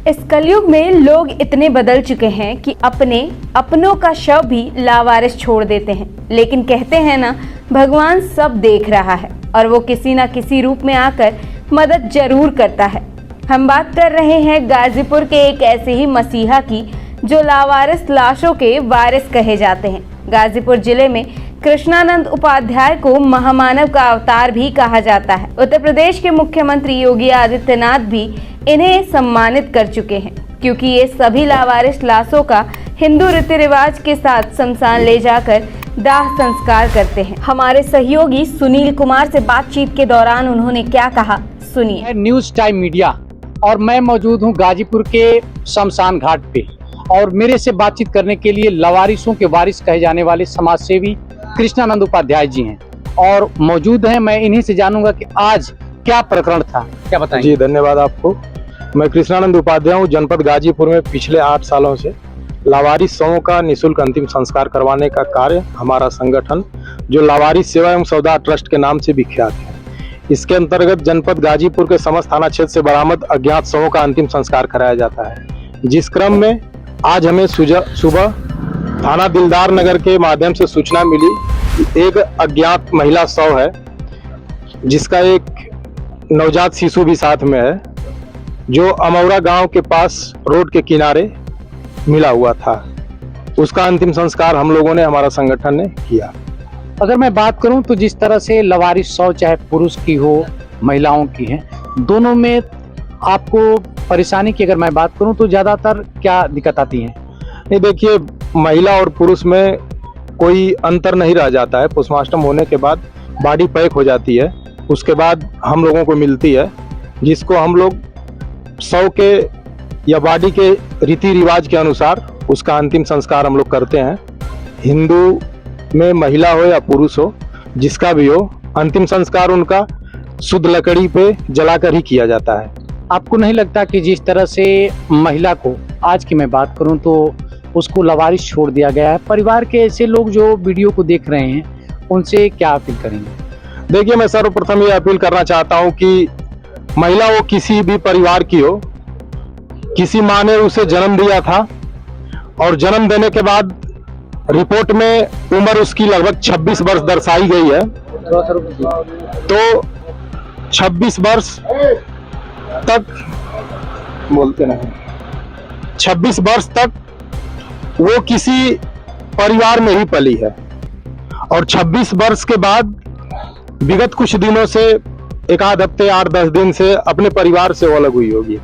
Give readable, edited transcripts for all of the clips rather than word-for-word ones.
इस कलयुग में लोग इतने बदल चुके हैं कि अपनों का शव भी लावारिस छोड़ देते हैं। लेकिन कहते हैं ना, भगवान सब देख रहा है और वो किसी ना किसी रूप में आकर मदद जरूर करता है। हम बात कर रहे हैं गाजीपुर के एक ऐसे ही मसीहा की जो लावारिस लाशों के वारिस कहे जाते हैं। गाजीपुर जिले में कृष्णानंद उपाध्याय को महामानव का अवतार भी कहा जाता है। उत्तर प्रदेश के मुख्यमंत्री योगी आदित्यनाथ भी इन्हें सम्मानित कर चुके हैं, क्योंकि ये सभी लावारिस लाशों का हिंदू रीति रिवाज के साथ शमशान ले जाकर दाह संस्कार करते हैं। हमारे सहयोगी सुनील कुमार से बातचीत के दौरान उन्होंने क्या कहा, सुनिए। न्यूज़ टाइम मीडिया और मैं मौजूद हूँ गाजीपुर के शमशान घाट पे, और मेरे से बातचीत करने के लिए लवारिसों के वारिस कहे जाने वाले समाज सेवी कृष्णानंद उपाध्याय जी हैं और मौजूद हैं। मैं इन्हीं से जानूंगा कि आज क्या प्रकरण था, क्या बताएंगे। जी धन्यवाद आपको। मैं कृष्णानंद उपाध्याय हूँ। जनपद गाजीपुर में पिछले 8 सालों से लावारिस शवों का निःशुल्क अंतिम संस्कार करवाने का कार्य हमारा संगठन जो लावारिस सेवा एवं सौदा ट्रस्ट के नाम से विख्यात है, इसके अंतर्गत जनपद गाजीपुर के समस्त थाना क्षेत्र से बरामद अज्ञात शवों का अंतिम संस्कार कराया जाता है। जिस क्रम में आज हमें सुबह थाना दिलदार नगर के माध्यम से सूचना मिली कि एक अज्ञात महिला शव है जिसका एक नवजात शिशु भी साथ में है, जो अमौरा गांव के पास रोड के किनारे मिला हुआ था। उसका अंतिम संस्कार हम लोगों ने, हमारा संगठन ने किया। अगर मैं बात करूं तो जिस तरह से लवारिस शव चाहे पुरुष की हो महिलाओं की है, दोनों में आपको परेशानी की अगर मैं बात करूं तो ज्यादातर क्या दिक्कत आती है? नहीं, देखिए, महिला और पुरुष में कोई अंतर नहीं रह जाता है। पोस्टमार्टम होने के बाद बॉडी पैक हो जाती है, उसके बाद हम लोगों को मिलती है, जिसको हम लोग शव के या बॉडी के रीति रिवाज के अनुसार उसका अंतिम संस्कार हम लोग करते हैं। हिंदू में महिला हो या पुरुष हो, जिसका भी हो, अंतिम संस्कार उनका शुद्ध लकड़ी पे जलाकर ही किया जाता है। आपको नहीं लगता कि जिस तरह से महिला को, आज की मैं बात करूं तो उसको लवारिस छोड़ दिया गया है, परिवार के ऐसे लोग जो वीडियो को देख रहे हैं उनसे क्या अपील करेंगे? देखिए, मैं सर्वप्रथम ये अपील करना चाहता हूं कि महिला वो किसी भी परिवार की हो, किसी माँ ने उसे जन्म दिया था और जन्म देने के बाद रिपोर्ट में उम्र उसकी लगभग 26 वर्ष दर्शाई गई है। तो 26 वर्ष तक बोलते नहीं, 26 वर्ष तक वो किसी परिवार में ही पली है और 26 वर्ष के बाद विगत कुछ दिनों से, एक आध हफ्ते 8-10 दिन से अपने परिवार से वो अलग हुई होगी।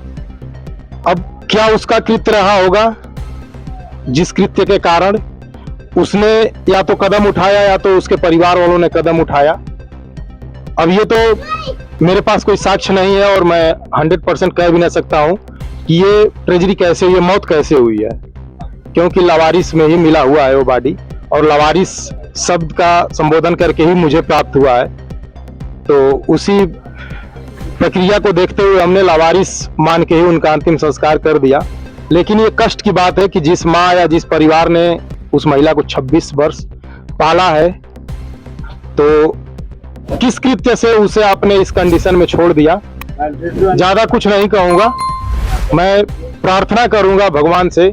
अब क्या उसका कृत्य रहा होगा जिस कृत्य के कारण उसने या तो कदम उठाया या तो उसके परिवार वालों ने कदम उठाया। अब ये तो मेरे पास कोई साक्ष्य नहीं है और मैं 100% कह भी नहीं सकता हूं कि ये ट्रेजेडी कैसे हुई है, मौत कैसे हुई है, क्योंकि लवारिस में ही मिला हुआ है वो बॉडी और लवारिस शब्द का संबोधन करके ही मुझे प्राप्त हुआ है। तो उसी प्रक्रिया को देखते हुए हमने लवारिस मान के ही उनका अंतिम संस्कार कर दिया। लेकिन ये कष्ट की बात है कि जिस माँ या जिस परिवार ने उस महिला को 26 वर्ष पाला है, तो किस कृत्य से उसे आपने इस कंडीशन में छोड़ दिया। ज्यादा कुछ नहीं कहूंगा, मैं प्रार्थना करूंगा भगवान से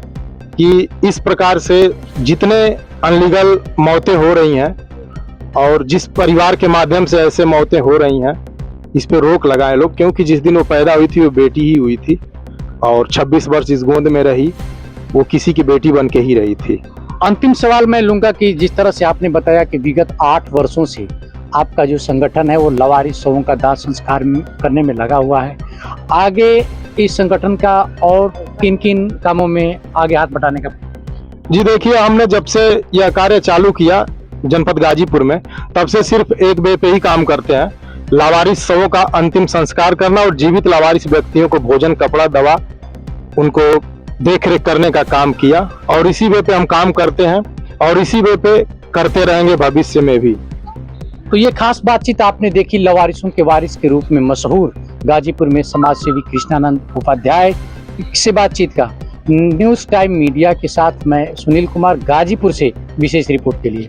कि इस प्रकार से जितने अनलीगल मौतें हो रही हैं और जिस परिवार के माध्यम से ऐसे मौतें हो रही हैं, इस पे रोक लगाए लोग, क्योंकि जिस दिन वो पैदा हुई थी वो बेटी ही हुई थी और 26 वर्ष इस गोद में रही, वो किसी की बेटी बन के ही रही थी। अंतिम सवाल मैं लूंगा कि जिस तरह से आपने बताया कि विगत 8 वर्षों से आपका जो संगठन है वो लवारिस शवों का दाह संस्कार करने में लगा हुआ है, आगे इस संगठन का और किन किन कामों में आगे हाथ बटाने का? जी देखिए, हमने जब से यह कार्य चालू किया जनपद गाजीपुर में, तब से सिर्फ एक वे पे ही काम करते हैं, लावारिस शवों का अंतिम संस्कार करना और जीवित लावारिस व्यक्तियों को भोजन, कपड़ा, दवा, उनको देखरेख करने का काम किया और इसी वे पे हम काम करते हैं और इसी वे पे करते रहेंगे भविष्य में भी। तो ये खास बातचीत आपने देखी लवारिसों के वारिस के रूप में मशहूर गाजीपुर में समाज सेवी कृष्णानंद उपाध्याय से बातचीत का। न्यूज़ टाइम मीडिया के साथ मैं सुनील कुमार, गाजीपुर से विशेष रिपोर्ट के लिए।